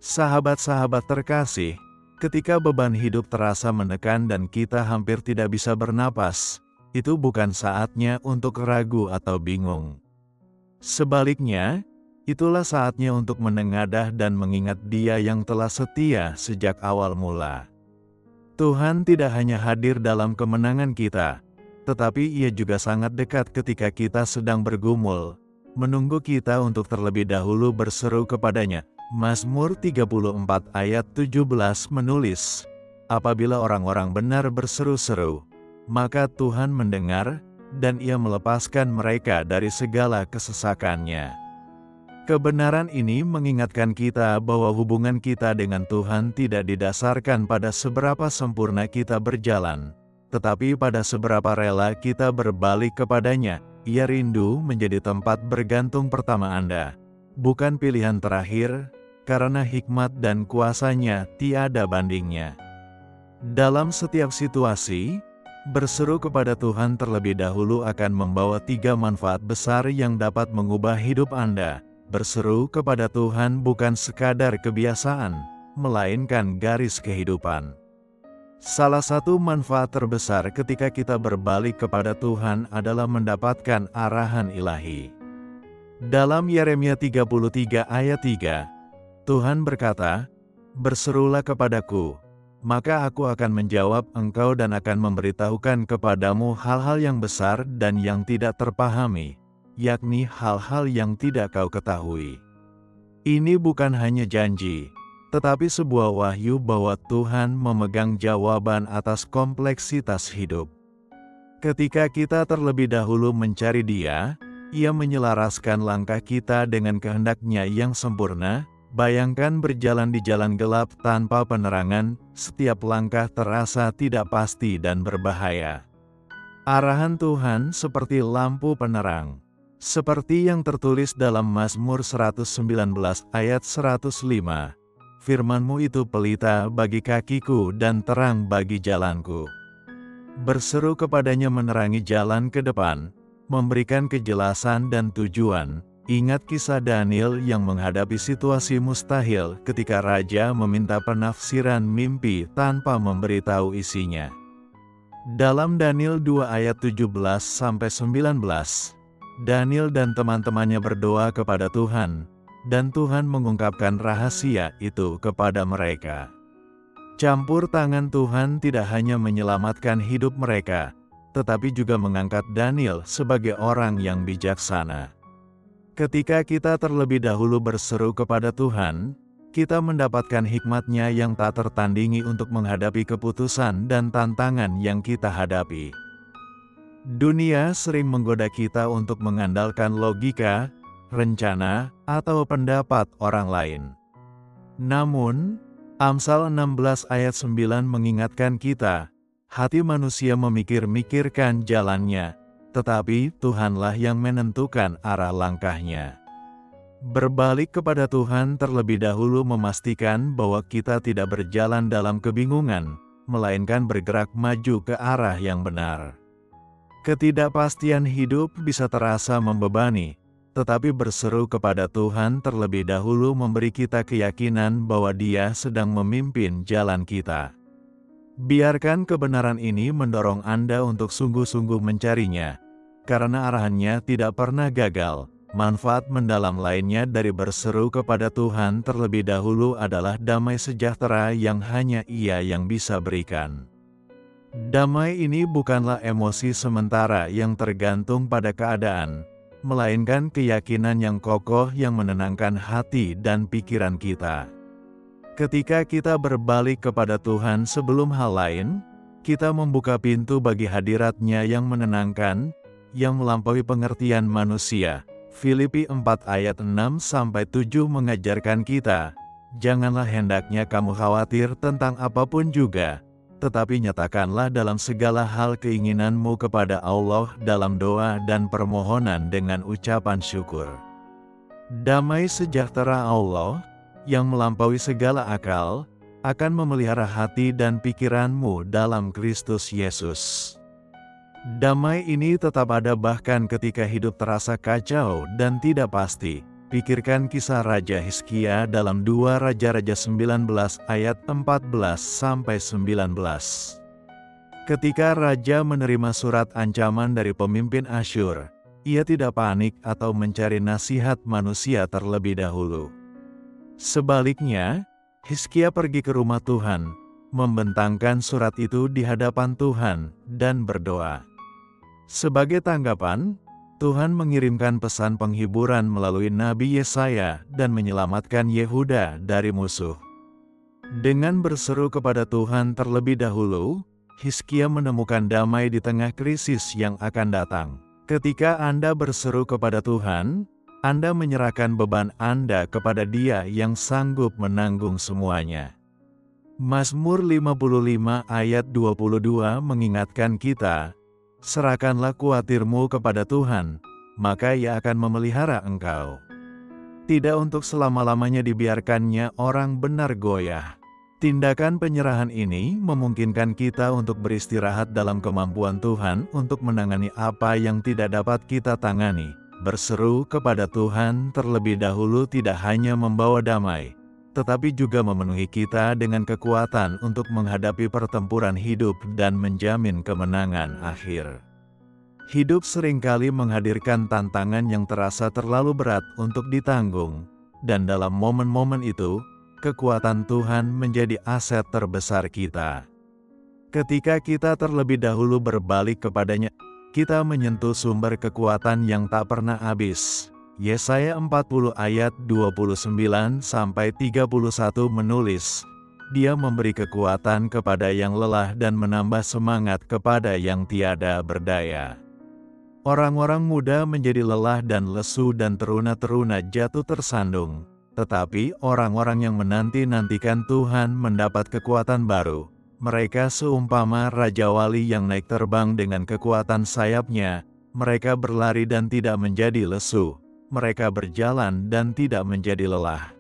Sahabat-sahabat terkasih, ketika beban hidup terasa menekan dan kita hampir tidak bisa bernapas, itu bukan saatnya untuk ragu atau bingung. Sebaliknya, itulah saatnya untuk menengadah dan mengingat Dia yang telah setia sejak awal mula. Tuhan tidak hanya hadir dalam kemenangan kita, tetapi Ia juga sangat dekat ketika kita sedang bergumul, menunggu kita untuk terlebih dahulu berseru kepadanya. Mazmur 34 ayat 17 menulis, "Apabila orang-orang benar berseru-seru, maka Tuhan mendengar, dan Ia melepaskan mereka dari segala kesesakannya." Kebenaran ini mengingatkan kita bahwa hubungan kita dengan Tuhan tidak didasarkan pada seberapa sempurna kita berjalan, tetapi pada seberapa rela kita berbalik kepadanya. Ia rindu menjadi tempat bergantung pertama Anda, bukan pilihan terakhir, karena hikmat dan kuasa-Nya tiada bandingnya. Dalam setiap situasi, berseru kepada Tuhan terlebih dahulu akan membawa 3 manfaat besar yang dapat mengubah hidup Anda. Berseru kepada Tuhan bukan sekadar kebiasaan, melainkan garis kehidupan. Salah satu manfaat terbesar ketika kita berbalik kepada Tuhan adalah mendapatkan arahan ilahi. Dalam Yeremia 33 ayat 3, Tuhan berkata, "Berserulah kepadaku, maka aku akan menjawab engkau dan akan memberitahukan kepadamu hal-hal yang besar dan yang tidak terpahami, yakni hal-hal yang tidak kau ketahui." Ini bukan hanya janji, tetapi sebuah wahyu bahwa Tuhan memegang jawaban atas kompleksitas hidup. Ketika kita terlebih dahulu mencari Dia, Ia menyelaraskan langkah kita dengan kehendak-Nya yang sempurna. Bayangkan berjalan di jalan gelap tanpa penerangan, setiap langkah terasa tidak pasti dan berbahaya. Arahan Tuhan seperti lampu penerang. Seperti yang tertulis dalam Mazmur 119 ayat 105, "Firman-Mu itu pelita bagi kakiku dan terang bagi jalanku." Berseru kepadanya menerangi jalan ke depan, memberikan kejelasan dan tujuan. Ingat kisah Daniel yang menghadapi situasi mustahil ketika raja meminta penafsiran mimpi tanpa memberitahu isinya. Dalam Daniel 2 ayat 17-19, Daniel dan teman-temannya berdoa kepada Tuhan, dan Tuhan mengungkapkan rahasia itu kepada mereka. Campur tangan Tuhan tidak hanya menyelamatkan hidup mereka, tetapi juga mengangkat Daniel sebagai orang yang bijaksana. Ketika kita terlebih dahulu berseru kepada Tuhan, kita mendapatkan hikmat-Nya yang tak tertandingi untuk menghadapi keputusan dan tantangan yang kita hadapi. Dunia sering menggoda kita untuk mengandalkan logika, rencana, atau pendapat orang lain. Namun, Amsal 16 ayat 9 mengingatkan kita, hati manusia memikir-mikirkan jalannya, tetapi Tuhanlah yang menentukan arah langkahnya. Berbalik kepada Tuhan terlebih dahulu memastikan bahwa kita tidak berjalan dalam kebingungan, melainkan bergerak maju ke arah yang benar. Ketidakpastian hidup bisa terasa membebani, tetapi berseru kepada Tuhan terlebih dahulu memberi kita keyakinan bahwa Dia sedang memimpin jalan kita. Biarkan kebenaran ini mendorong Anda untuk sungguh-sungguh mencarinya, karena arahannya tidak pernah gagal. Manfaat mendalam lainnya dari berseru kepada Tuhan terlebih dahulu adalah damai sejahtera yang hanya Ia yang bisa berikan. Damai ini bukanlah emosi sementara yang tergantung pada keadaan, melainkan keyakinan yang kokoh yang menenangkan hati dan pikiran kita. Ketika kita berbalik kepada Tuhan sebelum hal lain, kita membuka pintu bagi hadirat-Nya yang menenangkan, yang melampaui pengertian manusia. Filipi 4 ayat 6-7 mengajarkan kita, "Janganlah hendaknya kamu khawatir tentang apapun juga, tetapi nyatakanlah dalam segala hal keinginanmu kepada Allah dalam doa dan permohonan dengan ucapan syukur." Damai sejahtera Allah, yang melampaui segala akal, akan memelihara hati dan pikiranmu dalam Kristus Yesus. Damai ini tetap ada bahkan ketika hidup terasa kacau dan tidak pasti, Pikirkan kisah Raja Hizkia dalam 2 Raja-Raja 19 ayat 14-19. Ketika raja menerima surat ancaman dari pemimpin Asyur, ia tidak panik atau mencari nasihat manusia terlebih dahulu. Sebaliknya, Hizkia pergi ke rumah Tuhan, membentangkan surat itu di hadapan Tuhan, dan berdoa. Sebagai tanggapan, Tuhan mengirimkan pesan penghiburan melalui Nabi Yesaya dan menyelamatkan Yehuda dari musuh. Dengan berseru kepada Tuhan terlebih dahulu, Hizkia menemukan damai di tengah krisis yang akan datang. Ketika Anda berseru kepada Tuhan, Anda menyerahkan beban Anda kepada Dia yang sanggup menanggung semuanya. Mazmur 55 ayat 22 mengingatkan kita, serahkanlah kuatirmu kepada Tuhan, maka Ia akan memelihara engkau. Tidak untuk selama-lamanya dibiarkannya orang benar goyah. Tindakan penyerahan ini memungkinkan kita untuk beristirahat dalam kemampuan Tuhan untuk menangani apa yang tidak dapat kita tangani. Berseru kepada Tuhan terlebih dahulu tidak hanya membawa damai, tetapi juga memenuhi kita dengan kekuatan untuk menghadapi pertempuran hidup dan menjamin kemenangan akhir. Hidup seringkali menghadirkan tantangan yang terasa terlalu berat untuk ditanggung, dan dalam momen-momen itu, kekuatan Tuhan menjadi aset terbesar kita. Ketika kita terlebih dahulu berbalik kepadanya, kita menyentuh sumber kekuatan yang tak pernah habis. Yesaya 40 ayat 29-31 menulis, Dia memberi kekuatan kepada yang lelah dan menambah semangat kepada yang tiada berdaya. Orang-orang muda menjadi lelah dan lesu dan teruna-teruna jatuh tersandung. Tetapi orang-orang yang menanti-nantikan Tuhan mendapat kekuatan baru. Mereka seumpama Raja Wali yang naik terbang dengan kekuatan sayapnya. Mereka berlari dan tidak menjadi lesu. Mereka berjalan dan tidak menjadi lelah.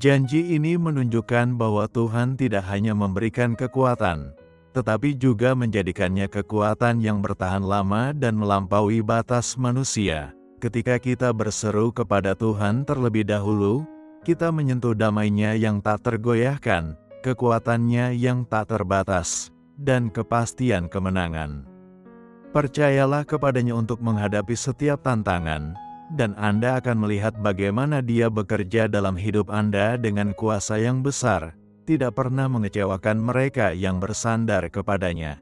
Janji ini menunjukkan bahwa Tuhan tidak hanya memberikan kekuatan, tetapi juga menjadikannya kekuatan yang bertahan lama dan melampaui batas manusia. Ketika kita berseru kepada Tuhan terlebih dahulu, kita menyentuh damai-Nya yang tak tergoyahkan, kekuatan-Nya yang tak terbatas, dan kepastian kemenangan. Percayalah kepadanya untuk menghadapi setiap tantangan, dan Anda akan melihat bagaimana Dia bekerja dalam hidup Anda dengan kuasa yang besar, tidak pernah mengecewakan mereka yang bersandar kepadanya.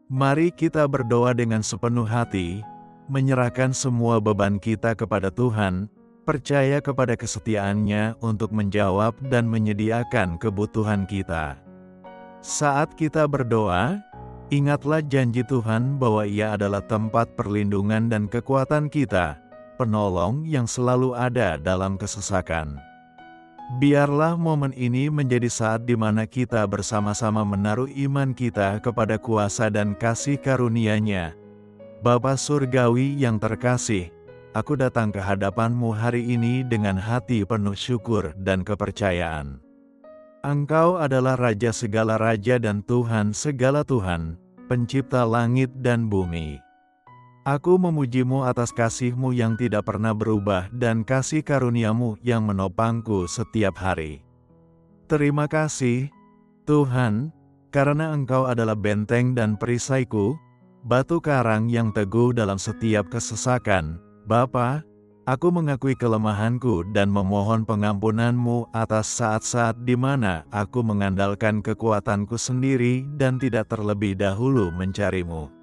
Mari kita berdoa dengan sepenuh hati, menyerahkan semua beban kita kepada Tuhan, percaya kepada kesetiaan-Nya untuk menjawab dan menyediakan kebutuhan kita. Saat kita berdoa, ingatlah janji Tuhan bahwa Ia adalah tempat perlindungan dan kekuatan kita, penolong yang selalu ada dalam kesesakan. Biarlah momen ini menjadi saat di mana kita bersama-sama menaruh iman kita kepada kuasa dan kasih karunia-Nya. Bapa Surgawi yang terkasih, aku datang ke hadapan-Mu hari ini dengan hati penuh syukur dan kepercayaan. Engkau adalah Raja segala raja dan Tuhan segala Tuhan, Pencipta langit dan bumi. Aku memuji-Mu atas kasih-Mu yang tidak pernah berubah dan kasih karunia-Mu yang menopangku setiap hari. Terima kasih, Tuhan, karena Engkau adalah benteng dan perisaiku, batu karang yang teguh dalam setiap kesesakan. Bapa, aku mengakui kelemahanku dan memohon pengampunan-Mu atas saat-saat di mana aku mengandalkan kekuatanku sendiri dan tidak terlebih dahulu mencari-Mu.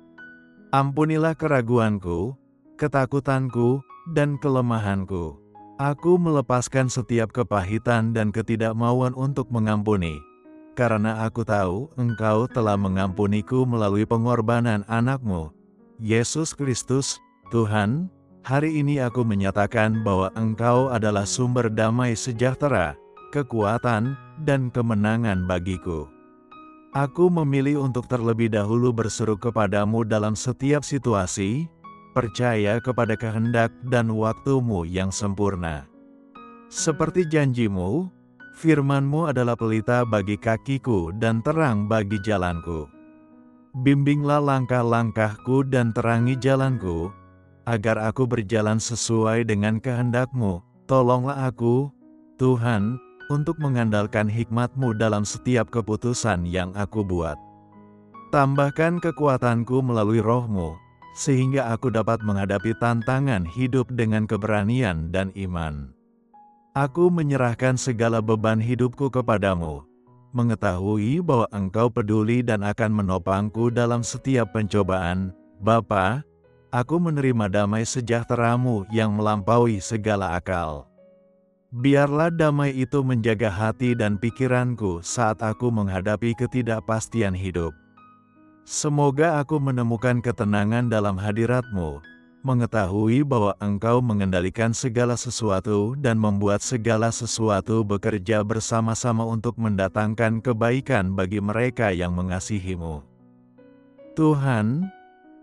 Ampunilah keraguanku, ketakutanku, dan kelemahanku. Aku melepaskan setiap kepahitan dan ketidakmauan untuk mengampuni, karena aku tahu Engkau telah mengampuniku melalui pengorbanan anak-Mu, Yesus Kristus. Tuhan, hari ini aku menyatakan bahwa Engkau adalah sumber damai sejahtera, kekuatan, dan kemenangan bagiku. Aku memilih untuk terlebih dahulu berseru kepadamu dalam setiap situasi, percaya kepada kehendak dan waktu-Mu yang sempurna. Seperti janji-Mu, firman-Mu adalah pelita bagi kakiku dan terang bagi jalanku. Bimbinglah langkah-langkahku dan terangi jalanku, agar aku berjalan sesuai dengan kehendak-Mu, Tolonglah aku, Tuhan, untuk mengandalkan hikmat-Mu dalam setiap keputusan yang aku buat. Tambahkan kekuatanku melalui Roh-Mu, sehingga aku dapat menghadapi tantangan hidup dengan keberanian dan iman. Aku menyerahkan segala beban hidupku kepadamu, mengetahui bahwa Engkau peduli dan akan menopangku dalam setiap pencobaan. Bapa, aku menerima damai sejahtera-Mu yang melampaui segala akal. Biarlah damai itu menjaga hati dan pikiranku saat aku menghadapi ketidakpastian hidup. Semoga aku menemukan ketenangan dalam hadirat-Mu, mengetahui bahwa Engkau mengendalikan segala sesuatu dan membuat segala sesuatu bekerja bersama-sama untuk mendatangkan kebaikan bagi mereka yang mengasihi-Mu. Tuhan,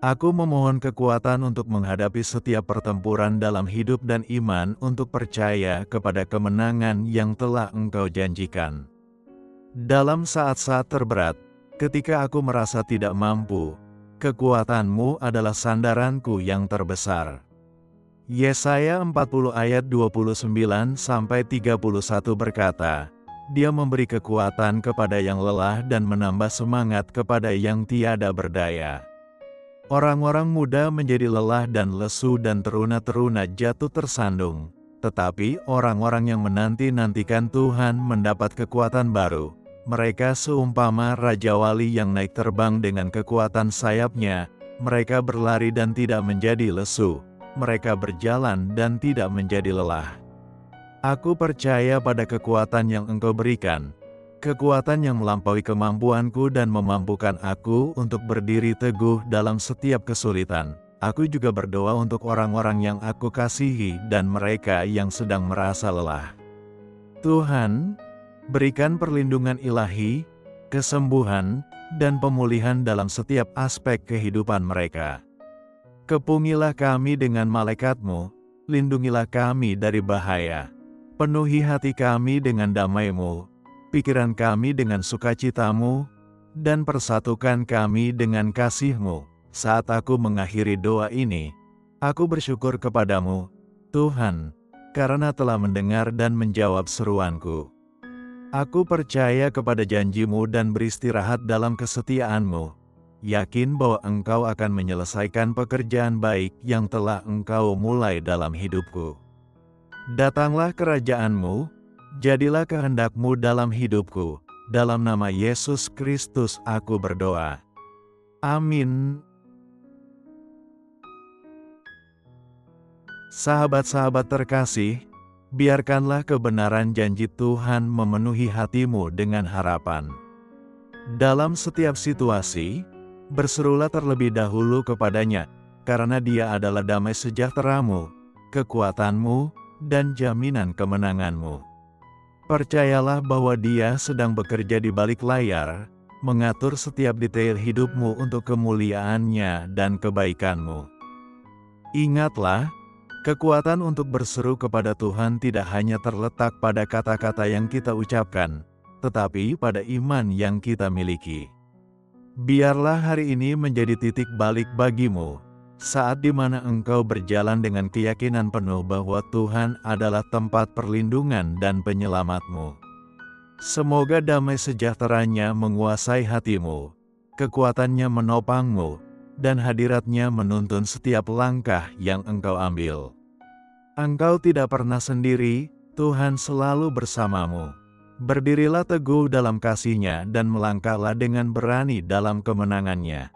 aku memohon kekuatan untuk menghadapi setiap pertempuran dalam hidup dan iman untuk percaya kepada kemenangan yang telah Engkau janjikan. Dalam saat-saat terberat, ketika aku merasa tidak mampu, kekuatan-Mu adalah sandaranku yang terbesar. Yesaya 40 ayat 29-31 berkata, Dia memberi kekuatan kepada yang lelah dan menambah semangat kepada yang tiada berdaya. Orang-orang muda menjadi lelah dan lesu dan teruna-teruna jatuh tersandung, tetapi orang-orang yang menanti-nantikan Tuhan mendapat kekuatan baru. Mereka seumpama Raja Wali yang naik terbang dengan kekuatan sayapnya, mereka berlari dan tidak menjadi lesu, mereka berjalan dan tidak menjadi lelah. Aku percaya pada kekuatan yang Engkau berikan, kekuatan yang melampaui kemampuanku dan memampukan aku untuk berdiri teguh dalam setiap kesulitan. Aku juga berdoa untuk orang-orang yang aku kasihi dan mereka yang sedang merasa lelah. Tuhan, berikan perlindungan ilahi, kesembuhan, dan pemulihan dalam setiap aspek kehidupan mereka. Kepungilah kami dengan malaikat-Mu, lindungilah kami dari bahaya. Penuhi hati kami dengan damai-Mu, pikiran kami dengan sukacita-Mu, dan persatukan kami dengan kasih-Mu. Saat aku mengakhiri doa ini, aku bersyukur kepadamu, Tuhan, karena telah mendengar dan menjawab seruanku. Aku percaya kepada janji-Mu dan beristirahat dalam kesetiaan-Mu, yakin bahwa Engkau akan menyelesaikan pekerjaan baik yang telah Engkau mulai dalam hidupku. Datanglah kerajaan-Mu, jadilah kehendak-Mu dalam hidupku, dalam nama Yesus Kristus aku berdoa. Amin. Sahabat-sahabat terkasih, biarkanlah kebenaran janji Tuhan memenuhi hatimu dengan harapan. Dalam setiap situasi, berserulah terlebih dahulu kepadanya, karena Dia adalah damai sejahtera-Mu, kekuatan-Mu, dan jaminan kemenangan-Mu. Percayalah bahwa Dia sedang bekerja di balik layar, mengatur setiap detail hidupmu untuk kemuliaan-Nya dan kebaikan-Mu. Ingatlah, kekuatan untuk berseru kepada Tuhan tidak hanya terletak pada kata-kata yang kita ucapkan, tetapi pada iman yang kita miliki. Biarlah hari ini menjadi titik balik bagimu, saat di mana engkau berjalan dengan keyakinan penuh bahwa Tuhan adalah tempat perlindungan dan penyelamatmu. Semoga damai sejahtera-Nya menguasai hatimu, kekuatan-Nya menopangmu, dan hadirat-Nya menuntun setiap langkah yang engkau ambil. Engkau tidak pernah sendiri, Tuhan selalu bersamamu. Berdirilah teguh dalam kasih-Nya dan melangkahlah dengan berani dalam kemenangan-Nya.